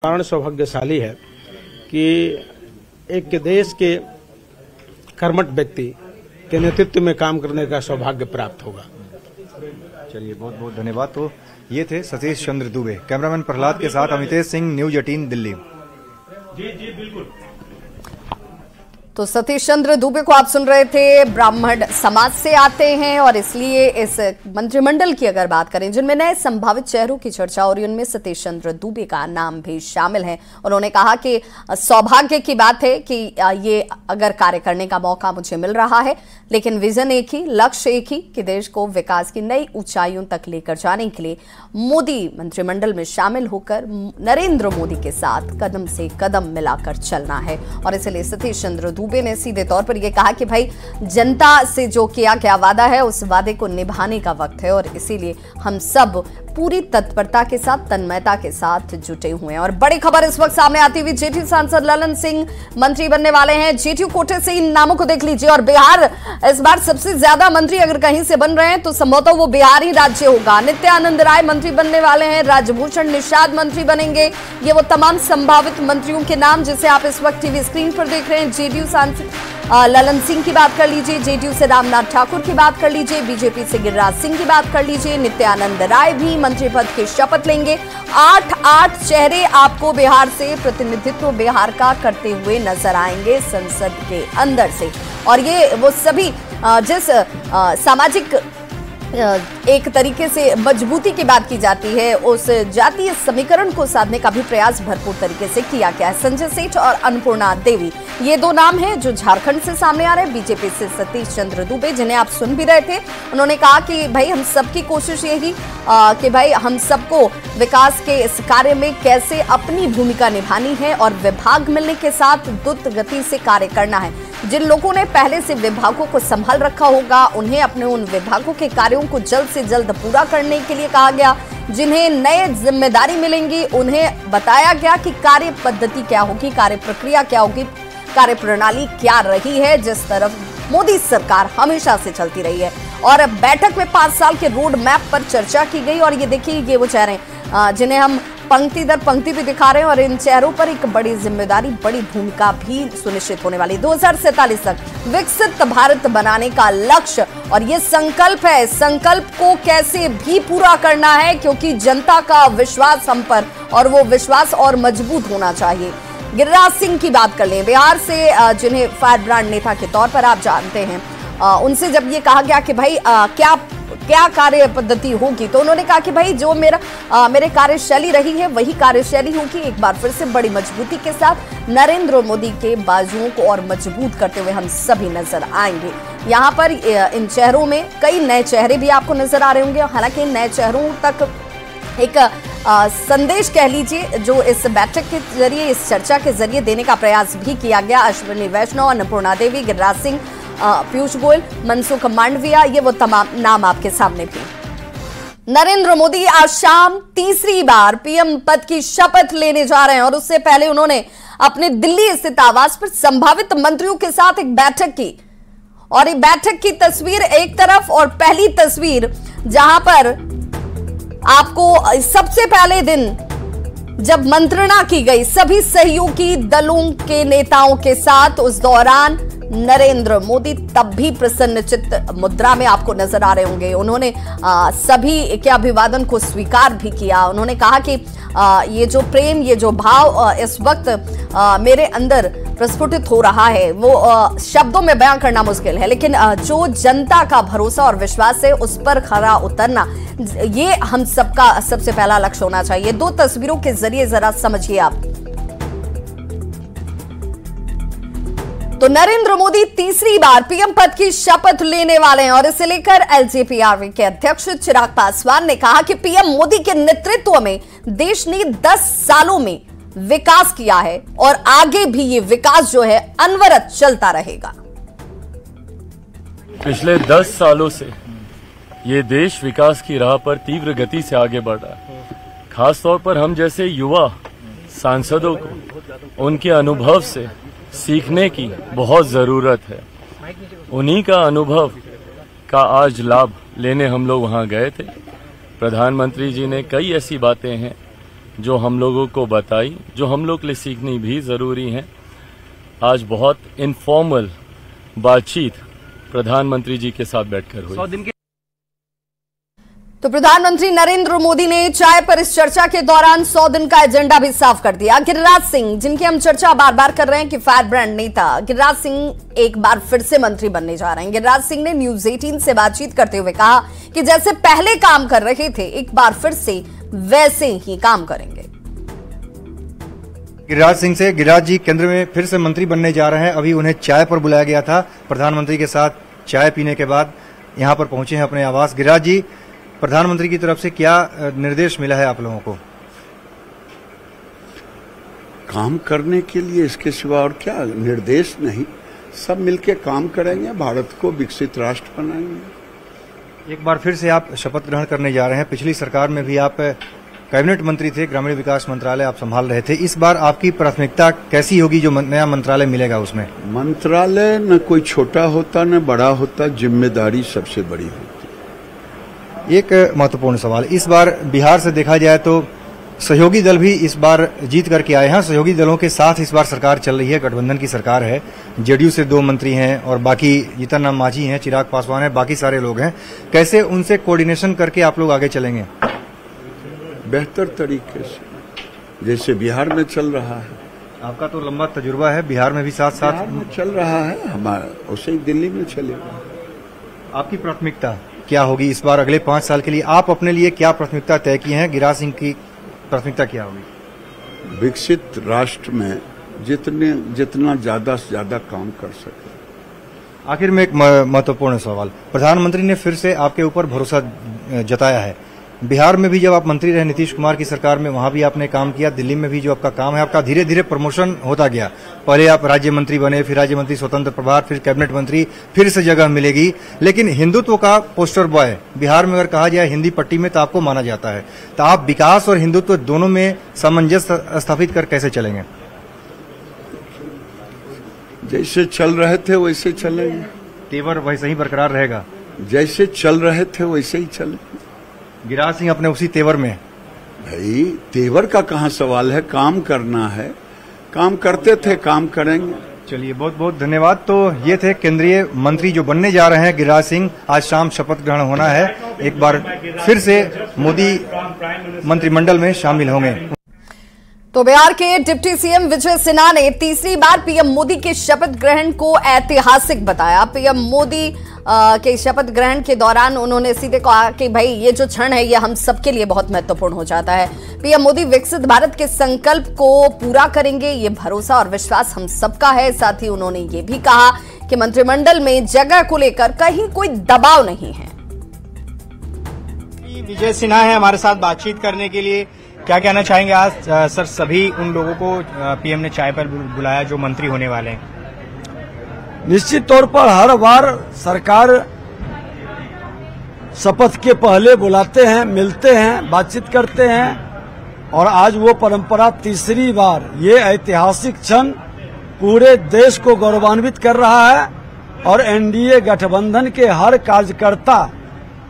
कारण सौभाग्यशाली है कि एक देश के कर्मठ व्यक्ति के नेतृत्व में काम करने का सौभाग्य प्राप्त होगा। चलिए, बहुत बहुत धन्यवाद। तो ये थे सतीश चंद्र दुबे। कैमरामैन प्रहलाद के साथ अमितेश सिंह, न्यूज 18 दिल्ली। जी बिल्कुल। तो सतीश चंद्र दुबे को आप सुन रहे थे, ब्राह्मण समाज से आते हैं और इसलिए इस मंत्रिमंडल की अगर बात करें जिनमें नए संभावित चेहरों की चर्चा हो रही है, उनमें सतीश चंद्र दुबे का नाम भी शामिल है। उन्होंने कहा कि सौभाग्य की बात है कि ये अगर कार्य करने का मौका मुझे मिल रहा है, लेकिन विजन एक ही, लक्ष्य एक ही कि देश को विकास की नई ऊंचाइयों तक लेकर जाने के लिए मोदी मंत्रिमंडल में शामिल होकर नरेंद्र मोदी के साथ कदम से कदम मिलाकर चलना है। और इसलिए सतीश चंद्र दुबे ने सीधे तौर पर यह कहा कि भाई जनता से जो किया गया वादा है उस वादे को निभाने का वक्त है और इसीलिए हम सब पूरी तत्परता के साथ, तन्मयता के साथ जुटे हुए हैं। और बड़ी खबर इस वक्त सामने आती हुई, जेठीयू सांसद ललन सिंह मंत्री बनने वाले हैं। जेठीयू कोटे से इन नामों को देख लीजिए और बिहार इस बार सबसे ज्यादा मंत्री अगर कहीं से बन रहे हैं तो संभवतः वो बिहार ही राज्य होगा। नित्यानंद राय मंत्री बनने वाले हैं, राजभूषण निषाद मंत्री बनेंगे। ये वो तमाम संभावित मंत्रियों के नाम जिसे आप इस वक्त टीवी स्क्रीन पर देख रहे हैं। जेडीयू सांसद ललन सिंह की बात कर लीजिए, जेडीयू से रामनाथ ठाकुर की बात कर लीजिए, बीजेपी से गिरिराज सिंह की बात कर लीजिए, नित्यानंद राय भी मंत्री पद की शपथ लेंगे। 8 चेहरे आपको बिहार से प्रतिनिधित्व बिहार का करते हुए नजर आएंगे संसद के अंदर से। और ये वो सभी जिस सामाजिक एक तरीके से मजबूती की बात की जाती है, उस जातीय समीकरण को साधने का भी प्रयास भरपूर तरीके से किया गया है। संजय सेठ और अन्नपूर्णा देवी ये दो नाम हैं जो झारखंड से सामने आ रहे हैं। बीजेपी से सतीश चंद्र दुबे, जिन्हें आप सुन भी रहे थे, उन्होंने कहा कि भाई हम सबकी कोशिश यही कि भाई हम सबको विकास के इस कार्य में कैसे अपनी भूमिका निभानी है और विभाग मिलने के साथ द्रुत गति से कार्य करना है। जिन लोगों ने पहले से विभागों को संभाल रखा होगा उन्हें अपने उन विभागों के कार्यों को जल्द से जल्द पूरा करने के लिए कहा गया। जिन्हें नए जिम्मेदारी मिलेंगी उन्हें बताया गया कि कार्य पद्धति क्या होगी, कार्य प्रक्रिया क्या होगी, कार्य प्रणाली क्या रही है, जिस तरफ मोदी सरकार हमेशा से चलती रही है। और बैठक में 5 साल के रोड मैप पर चर्चा की गई और ये देखिए, ये वो चेहरे जिन्हें हम पंक्ति दर पंक्ति भी दिखा रहे हैं और इन चेहरों पर एक बड़ी जिम्मेदारी, बड़ी भूमिका भी सुनिश्चित होने वाली। 2047 तक विकसित भारत बनाने का लक्ष्य और ये संकल्प है। संकल्प को कैसे भी पूरा करना है क्योंकि जनता का विश्वास हम पर और वो विश्वास और मजबूत होना चाहिए। गिरिराज सिंह की बात कर लें, बिहार से जिन्हें फायर ब्रांड नेता के तौर पर आप जानते हैं, उनसे जब ये कहा गया कि भाई क्या कार्य पद्धति होगी तो उन्होंने कहा कि भाई जो मेरे कार्यशैली रही है वही कार्यशैली होगी। एक बार फिर से बड़ी मजबूती के साथ नरेंद्र मोदी के बाजुओं को और मजबूत करते हुए हम सभी नजर आएंगे। यहाँ पर इन चेहरों में कई नए चेहरे भी आपको नजर आ रहे होंगे। हालांकि इन नए चेहरों तक एक संदेश कह लीजिए जो इस बैठक के जरिए, इस चर्चा के जरिए देने का प्रयास भी किया गया। अश्विनी वैष्णव, अन्नपूर्णा देवी, गिरिराज सिंह, पीयूष गोयल, मनसुख मांडविया, ये वो तमाम नाम आपके सामने थे। नरेंद्र मोदी आज शाम तीसरी बार पीएम पद की शपथ लेने जा रहे हैं और उससे पहले उन्होंने अपने दिल्ली स्थित आवास पर संभावित मंत्रियों के साथ एक बैठक की। और ये बैठक की तस्वीर एक तरफ और पहली तस्वीर जहां पर आपको सबसे पहले दिन जब मंत्रणा की गई सभी सहयोगी दलों के नेताओं के साथ, उस दौरान नरेंद्र मोदी तब भी प्रसन्नचित्त मुद्रा में आपको नजर आ रहे होंगे। उन्होंने सभी के अभिवादन को स्वीकार भी किया। उन्होंने कहा कि ये जो प्रेम, ये जो भाव इस वक्त मेरे अंदर प्रस्फुटित हो रहा है वो शब्दों में बयां करना मुश्किल है, लेकिन जो जनता का भरोसा और विश्वास है उस पर खरा उतरना, ये हम सबका सबसे पहला लक्ष्य होना चाहिए। 2 तस्वीरों के जरिए जरा समझिए आप। तो नरेंद्र मोदी तीसरी बार पीएम पद की शपथ लेने वाले हैं और इसे लेकर एलजेपीआरवी के अध्यक्ष चिराग पासवान ने कहा कि पीएम मोदी के नेतृत्व में देश ने 10 सालों में विकास किया है और आगे भी ये विकास जो है अनवरत चलता रहेगा। पिछले 10 सालों से ये देश विकास की राह पर तीव्र गति से आगे बढ़ रहा है। खासतौर पर हम जैसे युवा सांसदों को उनके अनुभव से सीखने की बहुत जरूरत है। उन्हीं का अनुभव का आज लाभ लेने हम लोग वहां गए थे। प्रधानमंत्री जी ने कई ऐसी बातें हैं जो हम लोगों को बताई, जो हम लोग के लिए सीखनी भी जरूरी है। आज बहुत इनफॉर्मल बातचीत प्रधानमंत्री जी के साथ बैठकर हुई। तो प्रधानमंत्री नरेंद्र मोदी ने चाय पर इस चर्चा के दौरान 100 दिन का एजेंडा भी साफ कर दिया। गिरिराज सिंह, जिनकी हम चर्चा बार बार कर रहे हैं कि फायर ब्रांड नेता, गिरिराज सिंह एक बार फिर से मंत्री बनने जा रहे हैं। गिरिराज सिंह ने न्यूज 18 से बातचीत करते हुए कहा कि जैसे पहले काम कर रहे थे, एक बार फिर से वैसे ही काम करेंगे। गिरिराज सिंह से, गिरिराज जी केंद्र में फिर से मंत्री बनने जा रहे हैं। अभी उन्हें चाय पर बुलाया गया था, प्रधानमंत्री के साथ चाय पीने के बाद यहां पर पहुंचे हैं अपने आवास। गिरिराज जी, प्रधानमंत्री की तरफ से क्या निर्देश मिला है आप लोगों को? काम करने के लिए, इसके सिवा और क्या निर्देश नहीं, सब मिलके काम करेंगे, भारत को विकसित राष्ट्र बनाएंगे। एक बार फिर से आप शपथ ग्रहण करने जा रहे हैं। पिछली सरकार में भी आप कैबिनेट मंत्री थे, ग्रामीण विकास मंत्रालय आप संभाल रहे थे। इस बार आपकी प्राथमिकता कैसी होगी जो नया मंत्रालय मिलेगा उसमें? मंत्रालय न कोई छोटा होता न बड़ा होता, जिम्मेदारी सबसे बड़ी होती। एक महत्वपूर्ण सवाल, इस बार बिहार से देखा जाए तो सहयोगी दल भी इस बार जीत करके आए हैं। सहयोगी दलों के साथ इस बार सरकार चल रही है, गठबंधन की सरकार है। जेडीयू से 2 मंत्री हैं और बाकी जीतन राम मांझी हैं, चिराग पासवान है, बाकी सारे लोग हैं। कैसे उनसे कोऑर्डिनेशन करके आप लोग आगे चलेंगे? बेहतर तरीके से, जैसे बिहार में चल रहा है। आपका तो लंबा तजुर्बा है, बिहार में भी साथ साथ चल रहा है हमारा, उसे ही दिल्ली में चलेगा। आपकी प्राथमिकता क्या होगी इस बार अगले 5 साल के लिए? आप अपने लिए क्या प्राथमिकता तय की है? गिरिराज सिंह की प्राथमिकता क्या होगी? विकसित राष्ट्र में जितना ज्यादा से ज्यादा काम कर सके। आखिर में एक महत्वपूर्ण सवाल, प्रधानमंत्री ने फिर से आपके ऊपर भरोसा जताया है। बिहार में भी जब आप मंत्री रहे नीतीश कुमार की सरकार में, वहां भी आपने काम किया। दिल्ली में भी जो आपका काम है, आपका धीरे धीरे प्रमोशन होता गया। पहले आप राज्य मंत्री बने, फिर राज्य मंत्री स्वतंत्र प्रभार, फिर कैबिनेट मंत्री, फिर से जगह मिलेगी। लेकिन हिंदुत्व का पोस्टर बॉय बिहार में अगर कहा जाए हिंदी पट्टी में तो आपको माना जाता है। तो आप विकास और हिंदुत्व दोनों में सामंजस्य स्थापित कर कैसे चलेंगे? जैसे चल रहे थे वैसे चलेंगे। तेवर वैसे ही बरकरार रहेगा? जैसे चल रहे थे वैसे ही चलेंगे। गिरिराज सिंह अपने उसी तेवर में? भाई तेवर का कहाँ सवाल है, काम करना है, काम करते थे, काम करेंगे। चलिए, बहुत बहुत धन्यवाद। तो ये थे केंद्रीय मंत्री जो बनने जा रहे हैं गिरिराज सिंह। आज शाम शपथ ग्रहण होना है, एक बार फिर से मोदी मंत्रिमंडल में शामिल होंगे। तो बिहार के डिप्टी सीएम विजय सिन्हा ने तीसरी बार पीएम मोदी के शपथ ग्रहण को ऐतिहासिक बताया। पीएम मोदी के शपथ ग्रहण के दौरान उन्होंने सीधे कहा कि भाई ये जो क्षण है ये हम सबके लिए बहुत महत्वपूर्ण हो जाता है। पीएम मोदी विकसित भारत के संकल्प को पूरा करेंगे, ये भरोसा और विश्वास हम सबका है। साथ ही उन्होंने ये भी कहा कि मंत्रिमंडल में जगह को लेकर कहीं कोई दबाव नहीं है। विजय सिन्हा है हमारे साथ बातचीत करने के लिए, क्या कहना चाहेंगे आज सर सभी उन लोगों को पीएम ने चाय पर बुलाया जो मंत्री होने वाले हैं? निश्चित तौर पर हर बार सरकार शपथ के पहले बुलाते हैं, मिलते हैं, बातचीत करते हैं और आज वो परंपरा तीसरी बार, ये ऐतिहासिक क्षण पूरे देश को गौरवान्वित कर रहा है और एनडीए गठबंधन के हर कार्यकर्ता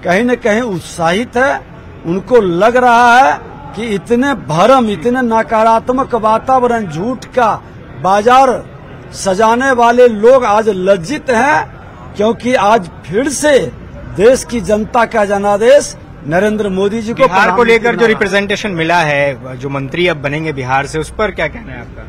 कहीं न कहीं उत्साहित है। उनको लग रहा है कि इतने भरम, इतने नकारात्मक वातावरण, झूठ का बाजार सजाने वाले लोग आज लज्जित हैं, क्योंकि आज फिर से देश की जनता का जनादेश नरेंद्र मोदी जी को बिहार को लेकर जो रिप्रेजेंटेशन मिला है, जो मंत्री अब बनेंगे बिहार से, उस पर क्या कहना है आपका?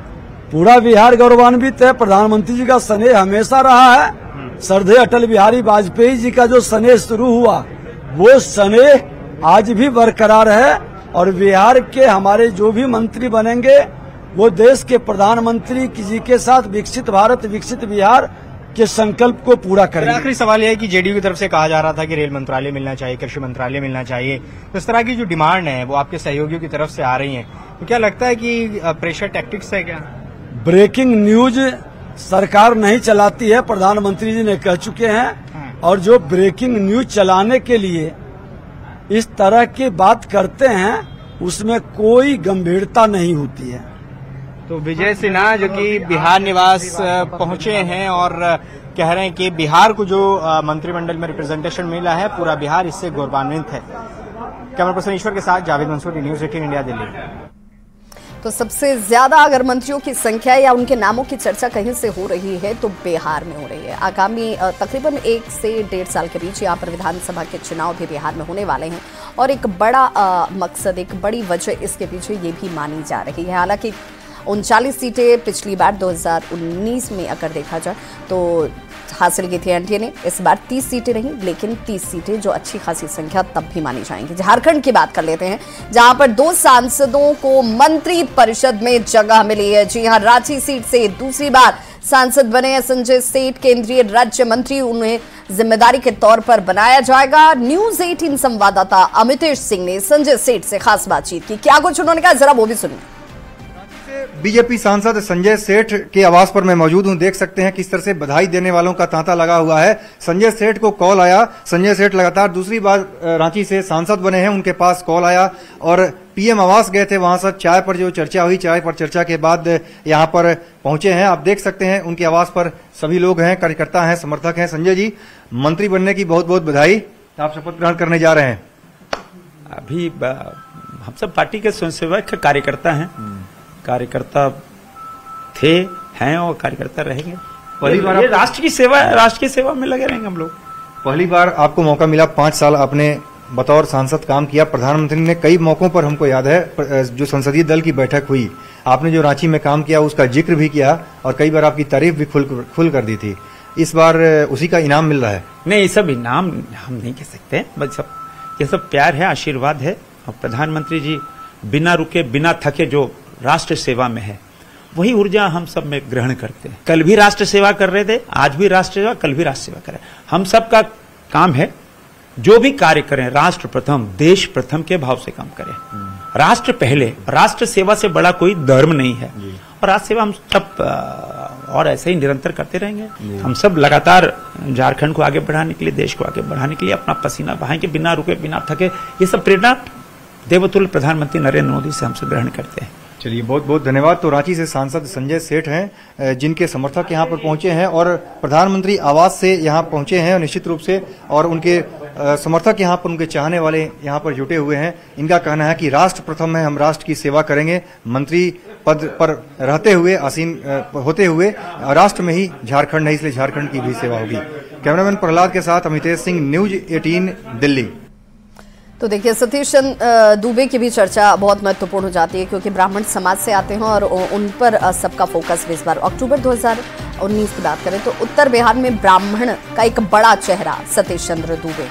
पूरा बिहार गौरवान्वित है। प्रधानमंत्री जी का स्नेह हमेशा रहा है। श्रद्धेय अटल बिहारी वाजपेयी जी का जो स्नेह शुरू हुआ, वो स्नेह आज भी बरकरार है और बिहार के हमारे जो भी मंत्री बनेंगे वो देश के प्रधानमंत्री जी के साथ विकसित भारत, विकसित बिहार के संकल्प को पूरा करेंगे। आखिरी सवाल यह है कि जेडीयू की तरफ से कहा जा रहा था कि रेल मंत्रालय मिलना चाहिए, कृषि मंत्रालय मिलना चाहिए, तो इस तरह की जो डिमांड है वो आपके सहयोगियों की तरफ से आ रही है, तो क्या लगता है कि प्रेशर टैक्टिक्स है क्या? ब्रेकिंग न्यूज सरकार नहीं चलाती है, प्रधानमंत्री जी ने कह चुके हैं। और जो ब्रेकिंग न्यूज चलाने के लिए इस तरह की बात करते हैं उसमें कोई गंभीरता नहीं होती है। तो विजय सिन्हा जो कि बिहार निवास पहुंचे हैं और कह रहे हैं कि बिहार को जो मंत्रिमंडल में रिप्रेजेंटेशन मिला है, पूरा बिहार इससे गौरवान्वित है। कैमरा पर्सन ईश्वर के साथ जावेद मंसूरी, न्यूज 18 इंडिया, दिल्ली। तो सबसे ज्यादा अगर मंत्रियों की संख्या या उनके नामों की चर्चा कहीं से हो रही है तो बिहार में हो रही है। आगामी तकरीबन 1 से 1.5 साल के बीच यहाँ पर विधानसभा के चुनाव भी बिहार में होने वाले हैं और एक बड़ा मकसद, एक बड़ी वजह इसके पीछे ये भी मानी जा रही है। हालांकि 39 सीटें पिछली बार 2019 में अगर देखा जाए तो हासिल की थी एनडीए ने, इस बार 30 सीटें रहीं, लेकिन 30 सीटें जो अच्छी खासी संख्या तब भी मानी जाएंगी। झारखंड की बात कर लेते हैं, जहां पर 2 सांसदों को मंत्री परिषद में जगह मिली है। जी हां, रांची सीट से दूसरी बार सांसद बने हैं संजय सेठ, केंद्रीय राज्य मंत्री, उन्हें जिम्मेदारी के तौर पर बनाया जाएगा। न्यूज 18 संवाददाता अमितेश सिंह ने संजय सेठ से खास बातचीत की, क्या कुछ उन्होंने कहा, जरा वो भी सुनिए। बीजेपी सांसद संजय सेठ के आवास पर मैं मौजूद हूं। देख सकते हैं किस तरह से बधाई देने वालों का तांता लगा हुआ है। संजय सेठ को कॉल आया, संजय सेठ लगातार दूसरी बार रांची से सांसद बने हैं, उनके पास कॉल आया और पीएम आवास गए थे, वहां से चाय पर जो चर्चा हुई, चाय पर चर्चा के बाद यहां पर पहुंचे हैं। आप देख सकते हैं उनके आवास पर सभी लोग हैं, कार्यकर्ता हैं, समर्थक हैं। संजय जी, मंत्री बनने की बहुत बहुत बधाई। आप शपथ ग्रहण करने जा रहे हैं। अभी हम सब पार्टी के स्वयंसेवक कार्यकर्ता हैं, कार्यकर्ता थे, हैं और कार्यकर्ता रहेंगे। पहली बार राष्ट्र की सेवा में लगे रहेंगे हम लोग। पहली बार आपको मौका मिला, 5 साल आपने बतौर सांसद काम किया। प्रधानमंत्री ने कई मौकों पर, हमको याद है, जो संसदीय दल की बैठक हुई, आपने जो रांची में काम किया उसका जिक्र भी किया और कई बार आपकी तारीफ भी खुल कर दी थी। इस बार उसी का इनाम मिल रहा है। नहीं, ये सब इनाम हम नहीं कह सकते, बस ये सब प्यार है, आशीर्वाद है। और प्रधानमंत्री जी बिना रुके बिना थके जो राष्ट्र सेवा में है, वही ऊर्जा हम सब में ग्रहण करते हैं। कल भी राष्ट्र सेवा कर रहे थे, आज भी राष्ट्र सेवा, कल भी राष्ट्र सेवा करें। हम सब का काम है, जो भी कार्य करें राष्ट्र प्रथम, देश प्रथम के भाव से काम करें। राष्ट्र पहले, राष्ट्र सेवा से बड़ा कोई धर्म नहीं है। और राष्ट्र सेवा हम सब और ऐसे ही निरंतर करते रहेंगे। हम सब लगातार झारखंड को आगे बढ़ाने के लिए, देश को आगे बढ़ाने के लिए अपना पसीना बहाएंगे, बिना रुके बिना थके। ये सब प्रेरणा देवतुल्य प्रधानमंत्री नरेंद्र मोदी से हमसे ग्रहण करते हैं। चलिए, बहुत बहुत धन्यवाद। तो रांची से सांसद संजय सेठ हैं, जिनके समर्थक यहां पर पहुंचे हैं और प्रधानमंत्री आवास से यहां पहुंचे हैं निश्चित रूप से, और उनके समर्थक यहां पर, उनके चाहने वाले यहां पर जुटे हुए हैं। इनका कहना है कि राष्ट्र प्रथम है, हम राष्ट्र की सेवा करेंगे। मंत्री पद पर रहते हुए, आसीन होते हुए राष्ट्र में ही झारखंड है, इसलिए झारखंड की भी सेवा होगी। कैमरामैन प्रहलाद के साथ अमितेश सिंह, न्यूज 18 दिल्ली। तो देखिए, सतीश दुबे की भी चर्चा बहुत महत्वपूर्ण हो जाती है क्योंकि ब्राह्मण समाज से आते हैं और उन पर सबका फोकस भी इस बार। अक्टूबर 2019 की बात करें तो उत्तर बिहार में ब्राह्मण का एक बड़ा चेहरा सतीश चंद्र दुबे,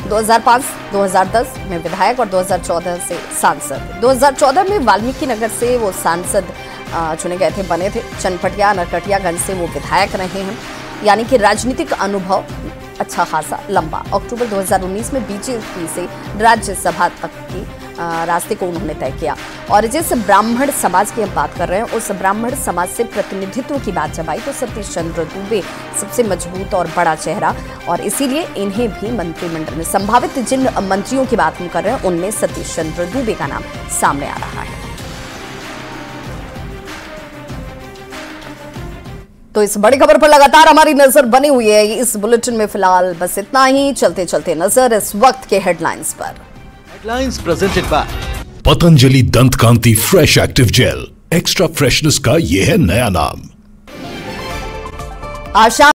2005-2010 में विधायक और 2014 से सांसद। 2014 में वाल्मीकि नगर से वो सांसद चुने गए थे, बने थे। चनपटिया नरकटियागंज से वो विधायक रहे हैं, यानी कि राजनीतिक अनुभव अच्छा खासा लंबा। अक्टूबर 2019 में बीजेपी से राज्यसभा तक की रास्ते को उन्होंने तय किया। और जिस ब्राह्मण समाज की हम बात कर रहे हैं, उस ब्राह्मण समाज से प्रतिनिधित्व की बात जब आई तो सतीश चंद्र दुबे सबसे मजबूत और बड़ा चेहरा, और इसीलिए इन्हें भी मंत्रिमंडल में संभावित जिन मंत्रियों की बात हम कर रहे हैं उनमें सतीश चंद्र दुबे का नाम सामने आ रहा है। तो इस बड़ी खबर पर लगातार हमारी नजर बनी हुई है। इस बुलेटिन में फिलहाल बस इतना ही। चलते चलते नजर इस वक्त के हेडलाइंस पर। Headlines presented by Patanjali Dant Kanti fresh active gel. Extra freshness का ये है नया नाम। आशा